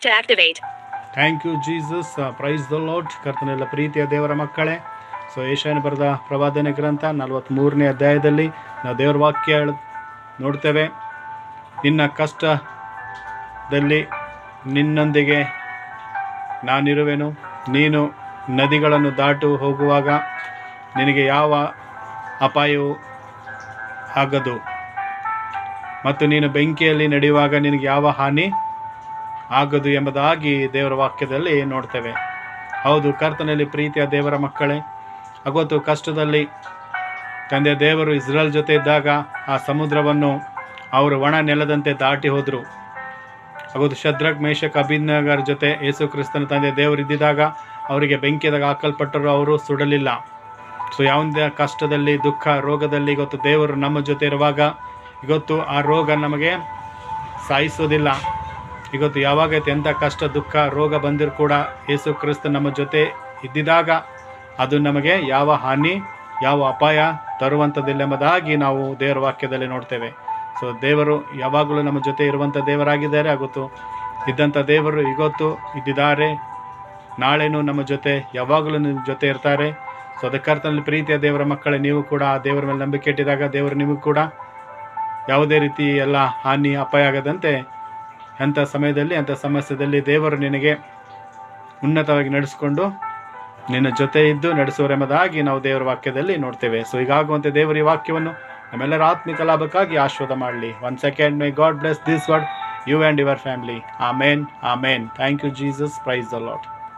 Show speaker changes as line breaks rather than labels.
to activate.
Thank you Jesus. Praise the Lord. ಕರ್ತನೆಲ್ಲ ಪ್ರೀತಿಯ ದೇವರ ಮಕ್ಕಳೇ, ಸೊ ಯೆಶಾಯನ ಬರೆದ ಪ್ರವಾದನೆ ಗ್ರಂಥ 43ನೇ ಅಧ್ಯಾಯದಲ್ಲಿ ನಾವು ದೇವರ ವಾಕ್ಯ ನೋಡ್ತೇವೆ. ನಿನ್ನ ಕಷ್ಟದಲ್ಲಿ ನಿನ್ನೊಂದಿಗೆ ನಾನಿರುವೆನು. ನೀನು ನದಿಗಳನ್ನು ದಾಟು ಹೋಗುವಾಗ ನಿನಗೆ ಯಾವ ಅಪಾಯವೂ ಆಗದು, ಮತ್ತು ನೀನು ಬೆಂಕಿಯಲ್ಲಿ ನಡೆಯುವಾಗ ನಿನಗೆ ಯಾವ ಹಾನಿ ಆಗದು ಎಂಬುದಾಗಿ ದೇವರ ವಾಕ್ಯದಲ್ಲಿ ನೋಡ್ತೇವೆ. ಹೌದು, ಕರ್ತನಲ್ಲಿ ಪ್ರೀತಿಯ ದೇವರ ಮಕ್ಕಳೇ, ಅವತ್ತು ಕಷ್ಟದಲ್ಲಿ ತಂದೆ ದೇವರು ಇಸ್ರಾಯೇಲ್ ಜೊತೆ ಇದ್ದಾಗ ಆ ಸಮುದ್ರವನ್ನು ಅವರು ಒಣ ನೆಲದಂತೆ ದಾಟಿ ಹೋದರು. ಅವತ್ತು ಶದ್ರಕ್, ಮೇಷಕ್, ಅಬೇದ್ನೆಗೋರ ಜೊತೆ ಯೇಸು ಕ್ರಿಸ್ತನ ತಂದೆ ದೇವರು ಇದ್ದಿದ್ದಾಗ ಅವರಿಗೆ ಬೆಂಕಿಯಾಗ ಹಾಕಲ್ಪಟ್ಟರು, ಅವರು ಸುಡಲಿಲ್ಲ. ಸೊ ಯಾವುದೇ ಕಷ್ಟದಲ್ಲಿ, ದುಃಖ, ರೋಗದಲ್ಲಿ ಇವತ್ತು ದೇವರು ನಮ್ಮ ಜೊತೆ ಇರುವಾಗ ಇವತ್ತು ಆ ರೋಗ ನಮಗೆ ಸಾಯಿಸೋದಿಲ್ಲ. ಇವತ್ತು ಯಾವಾಗ ಎಂಥ ಕಷ್ಟ, ದುಃಖ, ರೋಗ ಬಂದರೂ ಕೂಡ ಯೇಸು ಕ್ರಿಸ್ತ ನಮ್ಮ ಜೊತೆ ಇದ್ದಿದ್ದಾಗ ಅದು ನಮಗೆ ಯಾವ ಹಾನಿ, ಯಾವ ಅಪಾಯ ತರುವಂಥದ್ದಿಲ್ಲ ಎಂಬುದಾಗಿ ನಾವು ದೇವರ ವಾಕ್ಯದಲ್ಲಿ ನೋಡ್ತೇವೆ. ಸೊ ದೇವರು ಯಾವಾಗಲೂ ನಮ್ಮ ಜೊತೆ ಇರುವಂಥ ದೇವರಾಗಿದ್ದಾರೆ. ಆಗುತ್ತು ಇದ್ದಂಥ ದೇವರು ಇವತ್ತು ಇದ್ದಿದ್ದಾರೆ, ನಾಳೆನೂ ನಮ್ಮ ಜೊತೆ ಯಾವಾಗಲೂ ನಿಮ್ಮ ಜೊತೆ ಇರ್ತಾರೆ. ಸೊ ಅದಕ್ಕೆ ಕರ್ತನಲ್ಲಿ ಪ್ರೀತಿಯ ದೇವರ ಮಕ್ಕಳೇ, ನೀವು ಕೂಡ ಆ ದೇವರ ಮೇಲೆ ನಂಬಿಕೆ ಇಟ್ಟಿದಾಗ ದೇವರು ನಿಮಗೂ ಕೂಡ ಯಾವುದೇ ರೀತಿ ಎಲ್ಲ ಹಾನಿ, ಅಪಾಯ ಆಗದಂತೆ ಅಂಥ ಸಮಯದಲ್ಲಿ, ಅಂಥ ಸಮಸ್ಯೆಯಲ್ಲಿ ದೇವರು ನಿನಗೆ ಉನ್ನತವಾಗಿ ನಡೆಸ್ಕೊಂಡು ನಿನ್ನ ಜೊತೆ ಇದ್ದು ನಡೆಸುವರೆಂಬುದಾಗಿ ನಾವು ದೇವರ ವಾಕ್ಯದಲ್ಲಿ ನೋಡ್ತೇವೆ. ಸೊ ಹೀಗಾಗುವಂತೆ ದೇವರ ಈ ವಾಕ್ಯವನ್ನು ನಮ್ಮೆಲ್ಲರ ಆತ್ಮಿಕ ಲಾಭಕ್ಕಾಗಿ ಆಶೀರ್ವಾದ ಮಾಡಲಿ. 1 second, may God bless this word, you and your family. Amen, amen. Thank you Jesus. Praise the lord.